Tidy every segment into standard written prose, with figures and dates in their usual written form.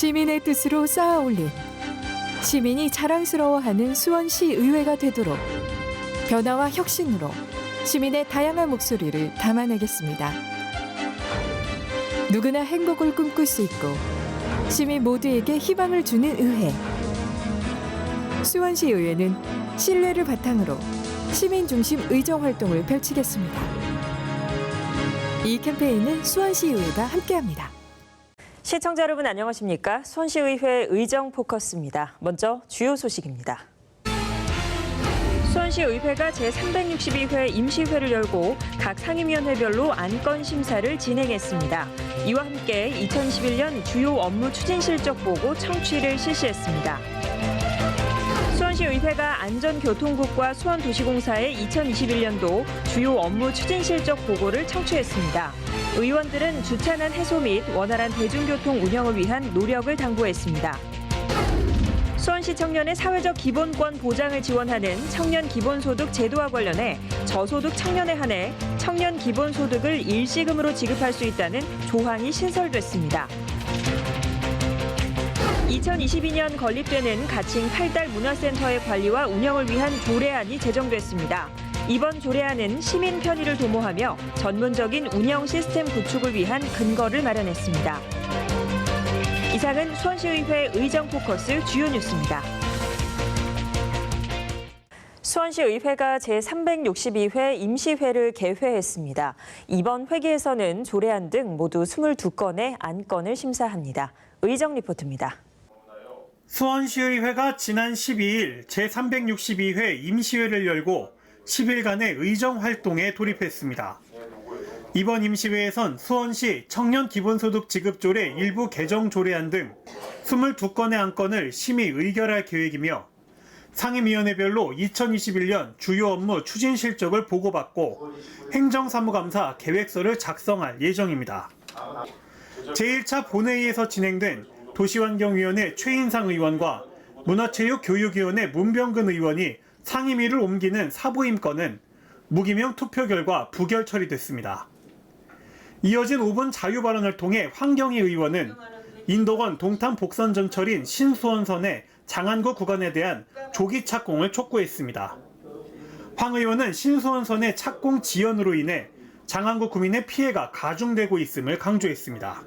시민의 뜻으로 쌓아 올린 시민이 자랑스러워하는 수원시 의회가 되도록 변화와 혁신으로 시민의 다양한 목소리를 담아내겠습니다. 누구나 행복을 꿈꿀 수 있고 시민 모두에게 희망을 주는 의회. 수원시 의회는 신뢰를 바탕으로 시민 중심 의정 활동을 펼치겠습니다. 이 캠페인은 수원시 의회가 함께합니다. 시청자 여러분 안녕하십니까? 수원시의회 의정 포커스입니다. 먼저 주요 소식입니다. 수원시의회가 제362회 임시회를 열고 각 상임위원회별로 안건 심사를 진행했습니다. 이와 함께 2021년 주요 업무 추진 실적 보고 청취를 실시했습니다. 수원시의회가 안전교통국과 수원도시공사의 2021년도 주요 업무 추진 실적 보고를 청취했습니다. 의원들은 주차난 해소 및 원활한 대중교통 운영을 위한 노력을 당부했습니다. 수원시 청년의 사회적 기본권 보장을 지원하는 청년 기본소득 제도와 관련해 저소득 청년에 한해 청년 기본소득을 일시금으로 지급할 수 있다는 조항이 신설됐습니다. 2022년 건립되는 가칭 8달 문화센터의 관리와 운영을 위한 조례안이 제정됐습니다. 이번 조례안은 시민 편의를 도모하며 전문적인 운영 시스템 구축을 위한 근거를 마련했습니다. 이상은 수원시의회 의정 포커스 주요 뉴스입니다. 수원시의회가 제362회 임시회를 개회했습니다. 이번 회기에서는 조례안 등 모두 22건의 안건을 심사합니다. 의정 리포트입니다. 수원시의회가 지난 12일 제362회 임시회를 열고 10일간의 의정 활동에 돌입했습니다. 이번 임시회에선 수원시 청년 기본소득 지급조례 일부 개정 조례안 등 22건의 안건을 심의 의결할 계획이며 상임위원회별로 2021년 주요 업무 추진 실적을 보고받고 행정사무감사 계획서를 작성할 예정입니다. 제1차 본회의에서 진행된 도시환경위원회 최인상 의원과 문화체육교육위원회 문병근 의원이 상임위를 옮기는 사부임건은 무기명 투표 결과 부결 처리됐습니다. 이어진 5분 자유 발언을 통해 황경희 의원은 인도건 동탄 복선 전철인 신수원선의 장안구 구간에 대한 조기 착공을 촉구했습니다. 황 의원은 신수원선의 착공 지연으로 인해 장안구 구민의 피해가 가중되고 있음을 강조했습니다.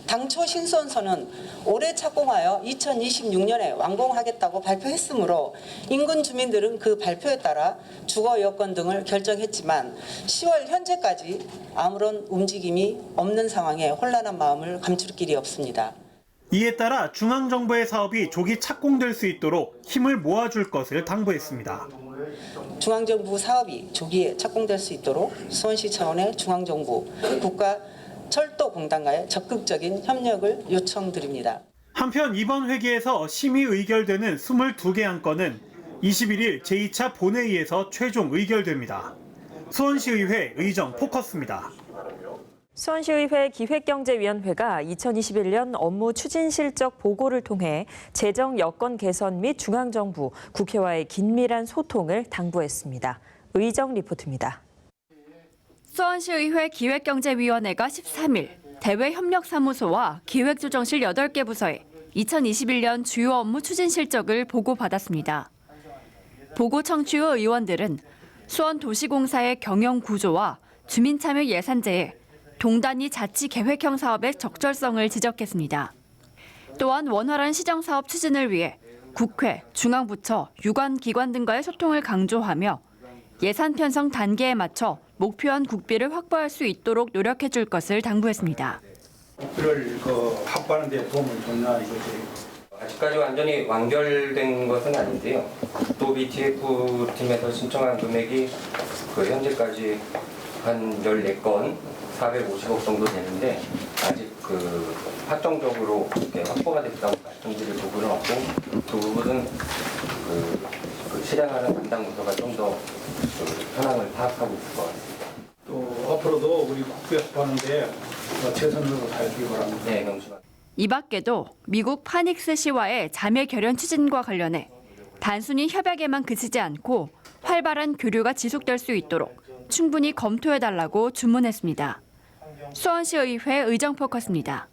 당초 신수원선은 올해 착공하여 2026년에 완공하겠다고 발표했으므로 인근 주민들은 그 발표에 따라 주거 여건 등을 결정했지만 10월 현재까지 아무런 움직임이 없는 상황에 혼란한 마음을 감출 길이 없습니다. 이에 따라 중앙정부의 사업이 조기 착공될 수 있도록 힘을 모아줄 것을 당부했습니다. 중앙정부 사업이 조기에 착공될 수 있도록 수원시 차원의 중앙정부, 국가철도공단과의 적극적인 협력을 요청드립니다. 한편 이번 회기에서 심의 의결되는 22개 안건은 21일 제2차 본회의에서 최종 의결됩니다. 수원시의회 의정 포커스입니다. 수원시의회 기획경제위원회가 2021년 업무 추진 실적 보고를 통해 재정 여건 개선 및 중앙정부, 국회와의 긴밀한 소통을 당부했습니다. 의정 리포트입니다. 수원시의회 기획경제위원회가 13일 대외협력사무소와 기획조정실 8개 부서에 2021년 주요 업무 추진 실적을 보고받았습니다. 보고 청취 후 의원들은 수원도시공사의 경영 구조와 주민참여 예산제에 동단위 자치계획형 사업의 적절성을 지적했습니다. 또한 원활한 시정사업 추진을 위해 국회, 중앙부처, 유관기관 등과의 소통을 강조하며 예산 편성 단계에 맞춰 목표한 국비를 확보할 수 있도록 노력해 줄 것을 당부했습니다. 국비를 확보하는 데 도움을 줬나 이거지. 아직까지 완전히 완결된 것은 아닌데요. 또 BTF팀에서 신청한 금액이 현재까지 한 14건 450억 정도 되는데 아직 확정적으로 확보가 됐다고 말씀드릴 부분은 없고 그 부분은 실행하는 담당 부서가 좀 더 현황을 파악하고 있을 것 같습니다. 또 앞으로도 우리 국비 확보하는데 최선을 다해주기 바랍니다. 네, 명심합니다. 이 밖에도 미국 파닉스 시와의 자매 결연 추진과 관련해 단순히 협약에만 그치지 않고 활발한 교류가 지속될 수 있도록 충분히 검토해달라고 주문했습니다. 수원시의회 의정 포커스입니다.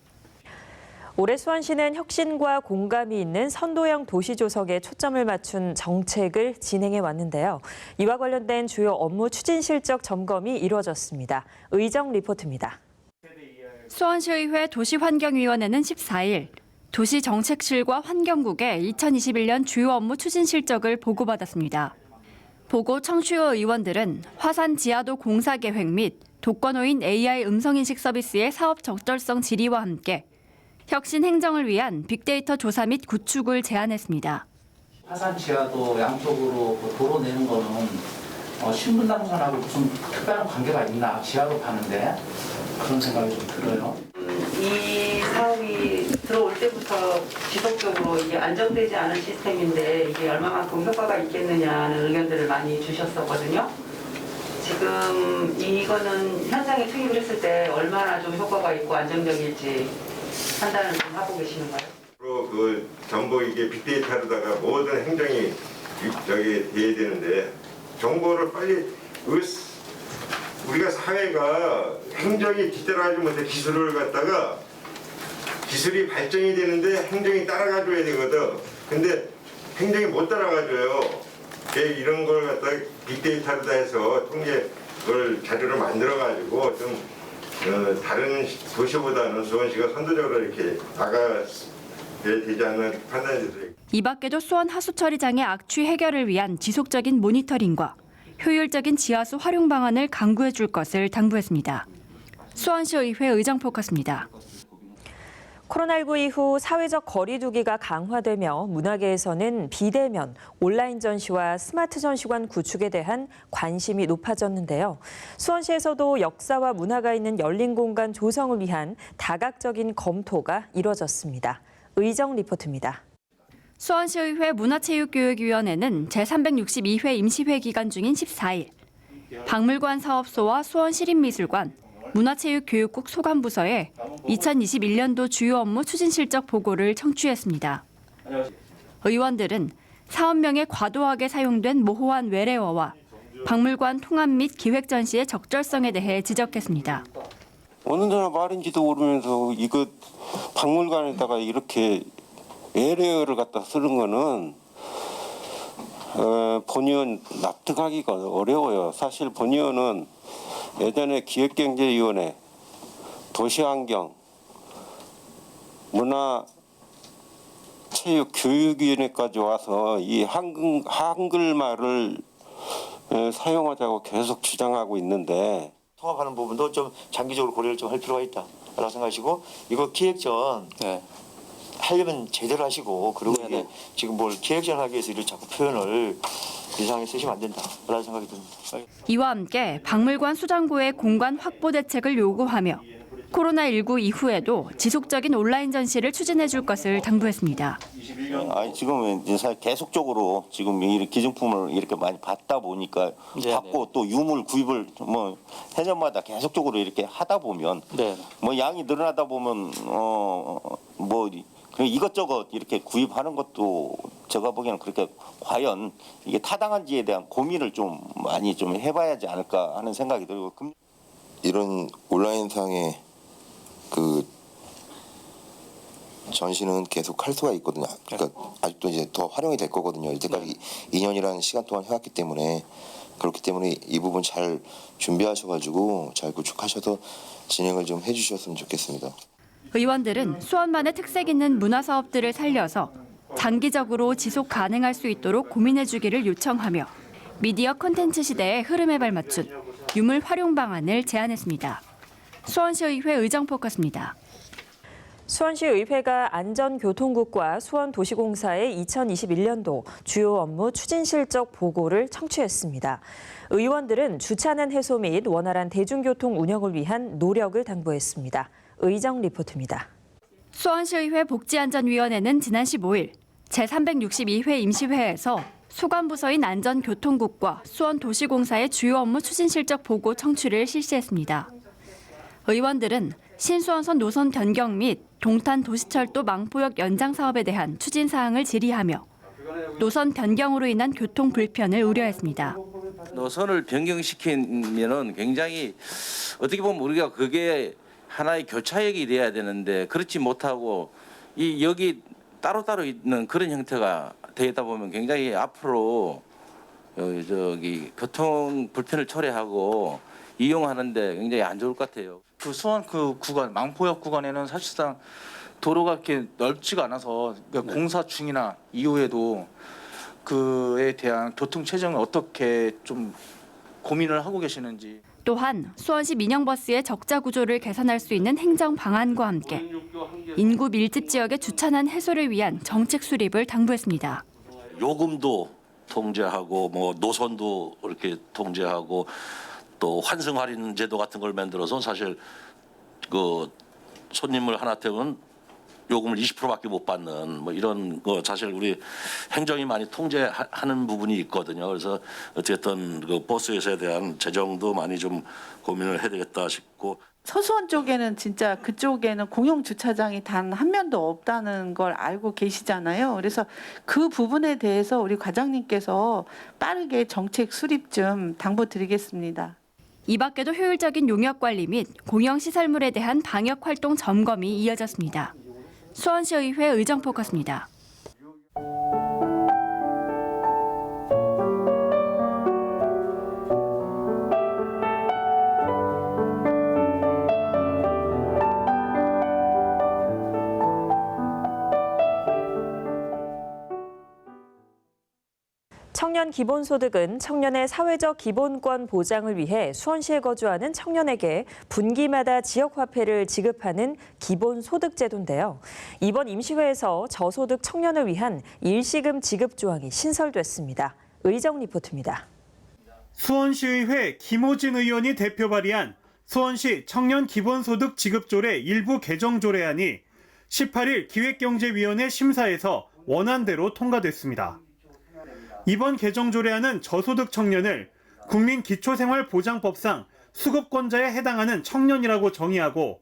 올해 수원시는 혁신과 공감이 있는 선도형 도시 조성에 초점을 맞춘 정책을 진행해 왔는데요. 이와 관련된 주요 업무 추진 실적 점검이 이루어졌습니다. 의정 리포트입니다. 수원시의회 도시환경위원회는 14일 도시정책실과 환경국의 2021년 주요 업무 추진 실적을 보고받았습니다. 보고 청취호 의원들은 화산 지하도 공사 계획 및 독거노인 AI 음성인식 서비스의 사업 적절성 질의와 함께 혁신 행정을 위한 빅데이터 조사 및 구축을 제안했습니다. 화산 지하도 양쪽으로 도로 내는 거는 신분당선하고 무슨 특별한 관계가 있나 지하도 파는데 그런 생각이 좀 들어요. 이 사업이 들어올 때부터 지속적으로 이게 안정되지 않은 시스템인데 이게 얼마만큼 효과가 있겠느냐는 의견들을 많이 주셨었거든요. 지금 이거는 현장에 투입을 했을 때 얼마나 좀 효과가 있고 안정적일지 판단을 좀 하고 계시는가요? 그 전부 이게 빅데이터로다가 모든 행정이 저기 돼야 되는데 정보를 빨리 우리가 사회가 행정이 뒤따라가지 못해 기술을 갖다가 기술이 발전이 되는데 행정이 따라가줘야 되거든. 근데 행정이 못 따라가줘요. 이런 걸 갖다가 빅데이터로다 해서 통계 그걸 자료를 만들어가지고 좀 다른 도시보다는 수원시가 선도적으로 이렇게 나가야 되지 않는 판단이 들어요. 이 밖에도 수원 하수처리장의 악취 해결을 위한 지속적인 모니터링과 효율적인 지하수 활용 방안을 강구해 줄 것을 당부했습니다. 수원시의회 의정포커스입니다. 코로나19 이후 사회적 거리 두기가 강화되며 문화계에서는 비대면, 온라인 전시와 스마트 전시관 구축에 대한 관심이 높아졌는데요. 수원시에서도 역사와 문화가 있는 열린 공간 조성을 위한 다각적인 검토가 이뤄졌습니다. 의정 리포트입니다. 수원시의회 문화체육교육위원회는 제362회 임시회 기간 중인 14일 박물관 사업소와 수원시립미술관, 문화체육교육국 소관부서에 2021년도 주요 업무 추진 실적 보고를 청취했습니다. 의원들은 사업명에 과도하게 사용된 모호한 외래어와 박물관 통합 및 기획 전시의 적절성에 대해 지적했습니다. 어느 나라 말인지도 모르면서 이거 박물관에다가 이렇게 외래어를 갖다 쓰는 거는 본의원 납득하기가 어려워요. 사실 본의원은 예전에 기획경제위원회, 도시환경, 문화체육교육위원회까지 와서 이 한글말을 사용하자고 계속 주장하고 있는데 통합하는 부분도 좀 장기적으로 고려를 좀 할 필요가 있다라고 생각하시고 이거 기획전 하려면 제대로 하시고 그리고 이게 지금 뭘 기획전 하기 위해서 이를 자꾸 표현을 이상하게 쓰시면 안 된다라는 생각이 듭니다. 이와 함께 박물관 수장고의 공간 확보 대책을 요구하며 코로나19 이후에도 지속적인 온라인 전시를 추진해 줄 것을 당부했습니다. 아니 지금 사실 계속적으로 지금 이 기증품을 이렇게 많이 받다 보니까 받고 또 유물 구입을 뭐 해년마다 계속적으로 이렇게 하다 보면 뭐 양이 늘어나다 보면 뭐 이것저것 이렇게 구입하는 것도 제가 보기에는 그렇게 과연 이게 타당한지에 대한 고민을 좀 많이 좀 해봐야지 않을까 하는 생각이 들고 이런 온라인상의 그 전시는 계속 할 수가 있거든요. 그러니까 아직도 이제 더 활용이 될 거거든요. 이때까지 2년이라는 시간 동안 해왔기 때문에 그렇기 때문에 이 부분 잘 준비하셔가지고 잘 구축하셔서 진행을 좀 해주셨으면 좋겠습니다. 의원들은 수원만의 특색 있는 문화 사업들을 살려서 장기적으로 지속 가능할 수 있도록 고민해 주기를 요청하며 미디어 콘텐츠 시대의 흐름에 발맞춘 유물 활용 방안을 제안했습니다. 수원시의회 의정포커스입니다. 수원시의회가 안전교통국과 수원도시공사의 2021년도 주요 업무 추진 실적 보고를 청취했습니다. 의원들은 주차난 해소 및 원활한 대중교통 운영을 위한 노력을 당부했습니다. 의정 리포트입니다. 수원시의회 복지안전위원회는 지난 15일 제362회 임시회에서 소관부서인 안전교통국과 수원도시공사의 주요 업무 추진 실적 보고 청취를 실시했습니다. 의원들은 신수원선 노선 변경 및 동탄 도시철도 망포역 연장 사업에 대한 추진 사항을 질의하며 노선 변경으로 인한 교통 불편을 우려했습니다. 노선을 변경시키면은 굉장히 어떻게 보면 우리가 그게 하나의 교차역이 돼야 되는데 그렇지 못하고 이 여기 따로따로 있는 그런 형태가 되다 보면 굉장히 앞으로 저기 교통 불편을 초래하고 이용하는데 굉장히 안 좋을 것 같아요. 그 수원 그 구간 망포역 구간에는 사실상 도로가 이렇게 넓지가 않아서 그러니까 공사 중이나 이후에도 그에 대한 교통 체증을 어떻게 좀 고민을 하고 계시는지. 또한 수원시 민영버스의 적자 구조를 개선할 수 있는 행정 방안과 함께 인구 밀집 지역의 주차난 해소를 위한 정책 수립을 당부했습니다. 요금도 통제하고 뭐 노선도 이렇게 통제하고 또 환승 할인 제도 같은 걸 만들어서 사실 그 손님을 하나 태우면 요금을 20%밖에 못 받는 뭐 이런 거 사실 우리 행정이 많이 통제하는 부분이 있거든요. 그래서 어쨌든 그 버스 회사에 대한 재정도 많이 좀 고민을 해야 되겠다 싶고. 서수원 쪽에는 진짜 그쪽에는 공용 주차장이 단 한 면도 없다는 걸 알고 계시잖아요. 그래서 그 부분에 대해서 우리 과장님께서 빠르게 정책 수립 좀 당부드리겠습니다. 이 밖에도 효율적인 용역 관리 및 공영 시설물에 대한 방역 활동 점검이 이어졌습니다. 수원시의회 의정 포커스입니다. 청년 기본소득은 청년의 사회적 기본권 보장을 위해 수원시에 거주하는 청년에게 분기마다 지역화폐를 지급하는 기본소득제도인데요. 이번 임시회에서 저소득 청년을 위한 일시금 지급 조항이 신설됐습니다. 의정 리포트입니다. 수원시의회 김호진 의원이 대표 발의한 수원시 청년 기본소득 지급조례 일부 개정 조례안이 18일 기획경제위원회 심사에서 원안대로 통과됐습니다. 이번 개정 조례안은 저소득 청년을 국민기초생활보장법상 수급권자에 해당하는 청년이라고 정의하고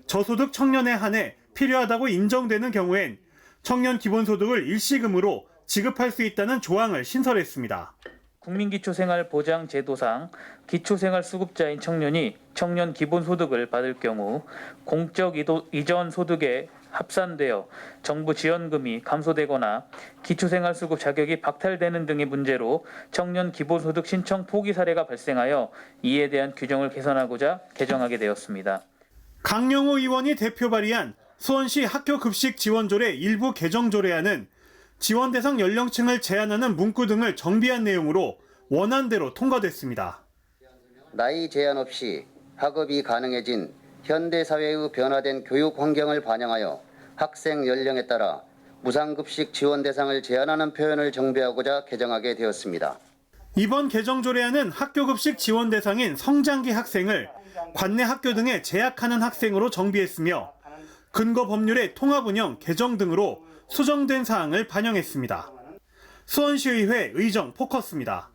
저소득 청년에 한해 필요하다고 인정되는 경우엔 청년 기본소득을 일시금으로 지급할 수 있다는 조항을 신설했습니다. 국민기초생활보장제도상 기초생활수급자인 청년이 청년 기본소득을 받을 경우 공적 이전 소득에 합산되어 정부 지원금이 감소되거나 기초생활수급 자격이 박탈되는 등의 문제로 청년 기본소득 신청 포기 사례가 발생하여 이에 대한 규정을 개선하고자 개정하게 되었습니다. 강영호 의원이 대표 발의한 수원시 학교급식 지원조례 일부 개정 조례안은 지원 대상 연령층을 제한하는 문구 등을 정비한 내용으로 원안대로 통과됐습니다. 나이 제한 없이 학업이 가능해진 현대사회의 변화된 교육 환경을 반영하여 학생 연령에 따라 무상급식 지원 대상을 제한하는 표현을 정비하고자 개정하게 되었습니다. 이번 개정 조례안은 학교급식 지원 대상인 성장기 학생을 관내 학교 등에 재학하는 학생으로 정비했으며 근거 법률의 통합 운영 개정 등으로 수정된 사항을 반영했습니다. 수원시의회 의정 포커스입니다.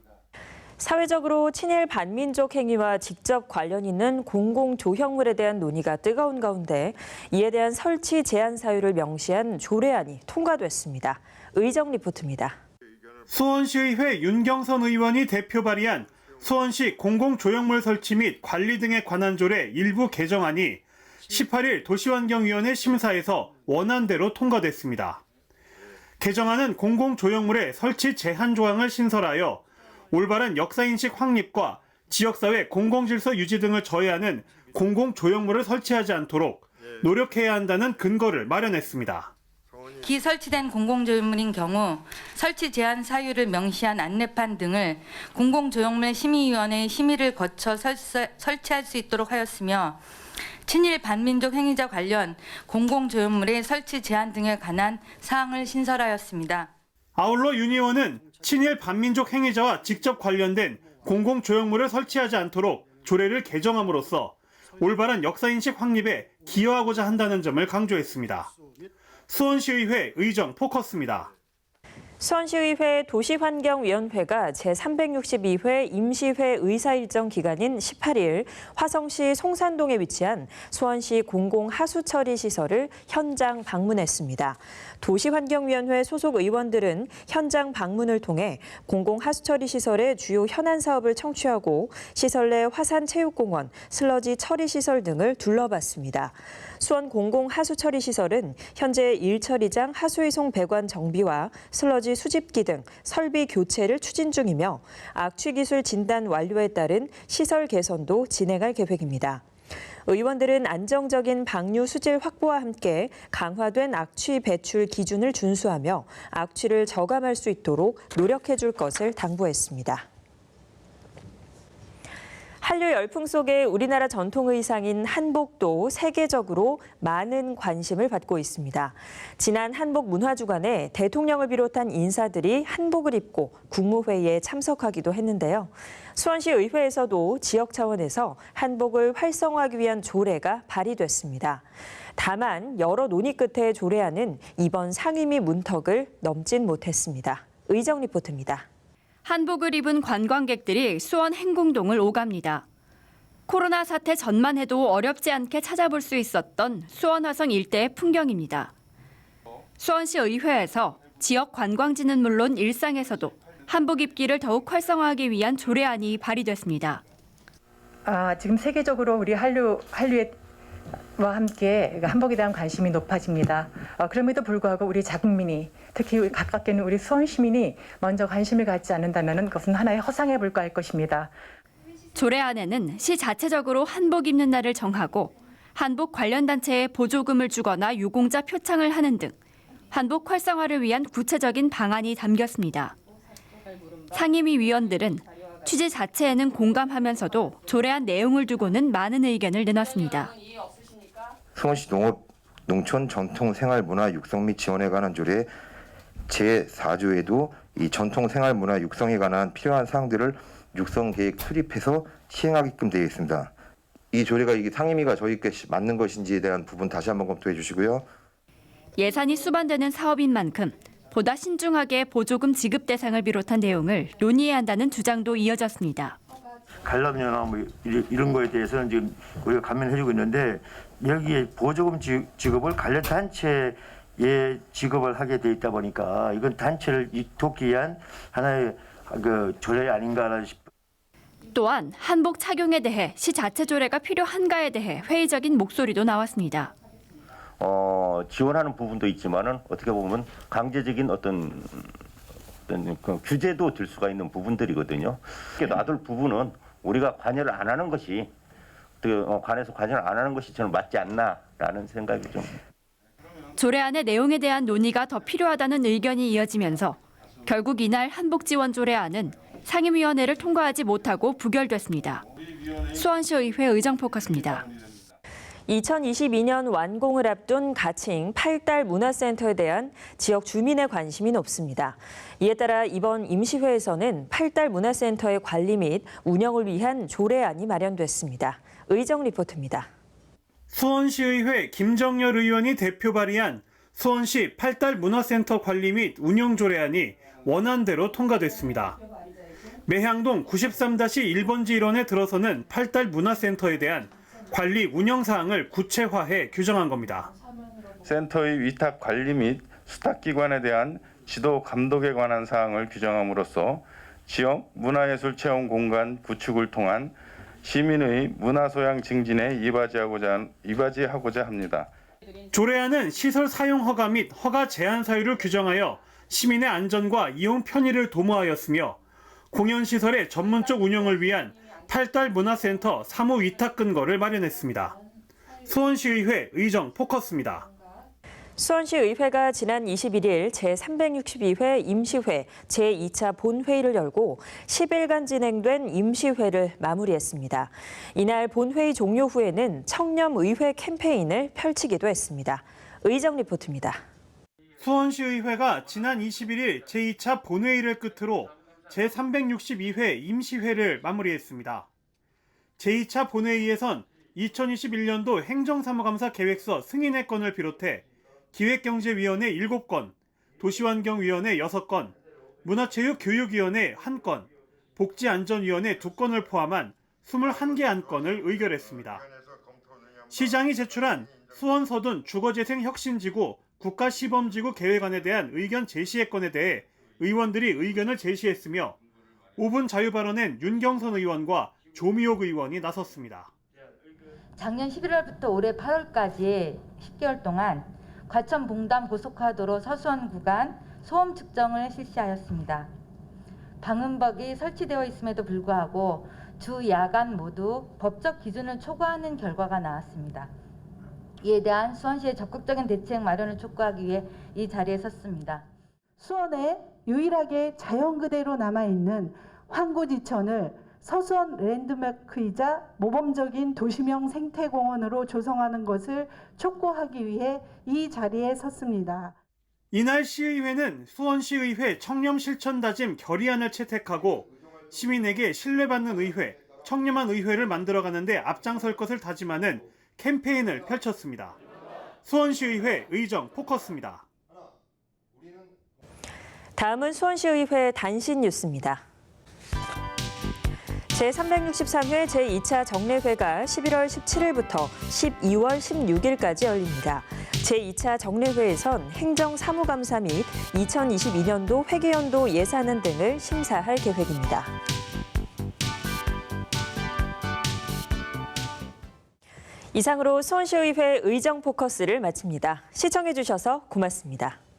사회적으로 친일 반민족 행위와 직접 관련 있는 공공조형물에 대한 논의가 뜨거운 가운데 이에 대한 설치 제한 사유를 명시한 조례안이 통과됐습니다. 의정 리포트입니다. 수원시의회 윤경선 의원이 대표 발의한 수원시 공공조형물 설치 및 관리 등에 관한 조례 일부 개정안이 18일 도시환경위원회 심사에서 원안대로 통과됐습니다. 개정안은 공공조형물의 설치 제한 조항을 신설하여 올바른 역사인식 확립과 지역사회 공공질서 유지 등을 저해하는 공공조형물을 설치하지 않도록 노력해야 한다는 근거를 마련했습니다. 기설치된 공공조형물인 경우 설치 제한 사유를 명시한 안내판 등을 공공조형물 심의위원회의 심의를 거쳐 설치할 수 있도록 하였으며 친일 반민족 행위자 관련 공공조형물의 설치 제한 등에 관한 사항을 신설하였습니다. 아울러 윤 의원은 친일 반민족 행위자와 직접 관련된 공공조형물을 설치하지 않도록 조례를 개정함으로써 올바른 역사인식 확립에 기여하고자 한다는 점을 강조했습니다. 수원시의회 의정 포커스입니다. 수원시의회 도시환경위원회가 제362회 임시회 의사일정 기간인 18일 화성시 송산동에 위치한 수원시 공공하수처리 시설을 현장 방문했습니다. 도시환경위원회 소속 의원들은 현장 방문을 통해 공공하수처리 시설의 주요 현안 사업을 청취하고 시설 내 화산체육공원, 슬러지 처리시설 등을 둘러봤습니다. 수원 공공하수처리 시설은 현재 일처리장 하수이송 배관 정비와 슬러지 수집기 등 설비 교체를 추진 중이며 악취기술 진단 완료에 따른 시설 개선도 진행할 계획입니다. 의원들은 안정적인 방류 수질 확보와 함께 강화된 악취 배출 기준을 준수하며 악취를 저감할 수 있도록 노력해 줄 것을 당부했습니다. 한류 열풍 속에 우리나라 전통 의상인 한복도 세계적으로 많은 관심을 받고 있습니다. 지난 한복 문화주간에 대통령을 비롯한 인사들이 한복을 입고 국무회의에 참석하기도 했는데요. 수원시 의회에서도 지역 차원에서 한복을 활성화하기 위한 조례가 발의됐습니다. 다만 여러 논의 끝에 조례안은 이번 상임위 문턱을 넘진 못했습니다. 의정 리포트입니다. 한복을 입은 관광객들이 수원 행궁동을 오갑니다. 코로나 사태 전만 해도 어렵지 않게 찾아볼 수 있었던 수원 화성 일대의 풍경입니다. 수원시 의회에서 지역 관광지는 물론 일상에서도 한복 입기를 더욱 활성화하기 위한 조례안이 발의됐습니다. 지금 세계적으로 우리 한류와 함께 한복에 대한 관심이 높아집니다. 그럼에도 불구하고 우리 자국민이 특히 가깝게는 우리 수원 시민이 먼저 관심을 갖지 않는다면 그것은 하나의 허상에 불과할 것입니다. 조례안에는 시 자체적으로 한복 입는 날을 정하고 한복 관련 단체에 보조금을 주거나 유공자 표창을 하는 등 한복 활성화를 위한 구체적인 방안이 담겼습니다. 상임위 위원들은 취지 자체에는 공감하면서도 조례안 내용을 두고는 많은 의견을 내놨습니다. 수원시 농촌 전통생활문화 육성 및 지원에 관한 조례 제4조에도 이 전통생활문화 육성에 관한 필요한 사항들을 육성계획 수립해서 시행하게끔 되어 있습니다. 이 조례가 이게 상임위가 저희께 맞는 것인지에 대한 부분 다시 한번 검토해 주시고요. 예산이 수반되는 사업인 만큼 보다 신중하게 보조금 지급 대상을 비롯한 내용을 논의해야 한다는 주장도 이어졌습니다. 관람료나 뭐 이런 거에 대해서는 지금 우리가 감면해주고 있는데 여기에 보조금 지급을 관련 단체에 지급을 하게 돼 있다 보니까 이건 단체를 돕기 위한 하나의 조례 아닌가라는 또한 한복 착용에 대해 시 자체 조례가 필요한가에 대해 회의적인 목소리도 나왔습니다. 지원하는 부분도 있지만은 어떻게 보면 강제적인 어떤 그 규제도 될 수가 있는 부분들이거든요. 놔둘 부분은 우리가 관여를 안 하는 것이 관에서 관여를 안 하는 것이 저는 맞지 않나라는 생각이 좀. 조례안의 내용에 대한 논의가 더 필요하다는 의견이 이어지면서 결국 이날 한복 지원 조례안은 상임위원회를 통과하지 못하고 부결됐습니다. 수원시의회 의정 포커스입니다. 2022년 완공을 앞둔 가칭 8달 문화센터에 대한 지역 주민의 관심이 높습니다. 이에 따라 이번 임시회에서는 8달 문화센터의 관리 및 운영을 위한 조례안이 마련됐습니다. 의정 리포트입니다. 수원시의회 김정열 의원이 대표 발의한 수원시 8달 문화센터 관리 및 운영 조례안이 원안대로 통과됐습니다. 매향동 93-1번지 일원에 들어서는 8달 문화센터에 대한 관리 운영 사항을 구체화해 규정한 겁니다. 센터의 위탁 관리 및 수탁기관에 대한 지도 감독에 관한 사항을 규정함으로써 지역 문화예술 체험 공간 구축을 통한 시민의 문화 소양 증진에 이바지하고자 합니다. 조례안은 시설 사용 허가 및 허가 제한 사유를 규정하여 시민의 안전과 이용 편의를 도모하였으며 공연시설의 전문적 운영을 위한 8달 문화센터 사무 위탁 근거를 마련했습니다. 수원시의회 의정 포커스입니다. 수원시의회가 지난 21일 제362회 임시회 제2차 본회의를 열고 10일간 진행된 임시회를 마무리했습니다. 이날 본회의 종료 후에는 청렴의회 캠페인을 펼치기도 했습니다. 의정 리포트입니다. 수원시의회가 지난 21일 제2차 본회의를 끝으로 제362회 임시회를 마무리했습니다. 제2차 본회의에선 2021년도 행정사무감사 계획서 승인의 건을 비롯해 기획경제위원회 7건, 도시환경위원회 6건, 문화체육교육위원회 1건, 복지안전위원회 2건을 포함한 21개 안건을 의결했습니다. 시장이 제출한 수원 서둔 주거재생 혁신지구 국가시범지구 계획안에 대한 의견 제시의건에 대해 의원들이 의견을 제시했으며 5분 자유발언엔 윤경선 의원과 조미옥 의원이 나섰습니다. 작년 11월부터 올해 8월까지 10개월 동안 과천 봉담 고속화도로 서수원 구간 소음 측정을 실시하였습니다. 방음벽이 설치되어 있음에도 불구하고 주 야간 모두 법적 기준을 초과하는 결과가 나왔습니다. 이에 대한 수원시의 적극적인 대책 마련을 촉구하기 위해 이 자리에 섰습니다. 수원에 유일하게 자연 그대로 남아있는 황구지천을 서수원 랜드마크이자 모범적인 도시명 생태공원으로 조성하는 것을 촉구하기 위해 이 자리에 섰습니다. 이날 시의회는 수원시의회 청렴실천다짐 결의안을 채택하고 시민에게 신뢰받는 의회, 청렴한 의회를 만들어가는 데 앞장설 것을 다짐하는 캠페인을 펼쳤습니다. 수원시의회 의정 포커스입니다. 다음은 수원시의회 단신 뉴스입니다. 제363회 제2차 정례회가 11월 17일부터 12월 16일까지 열립니다. 제2차 정례회에선 행정사무감사 및 2022년도 회계연도 예산안 등을 심사할 계획입니다. 이상으로 수원시의회 의정 포커스를 마칩니다. 시청해주셔서 고맙습니다.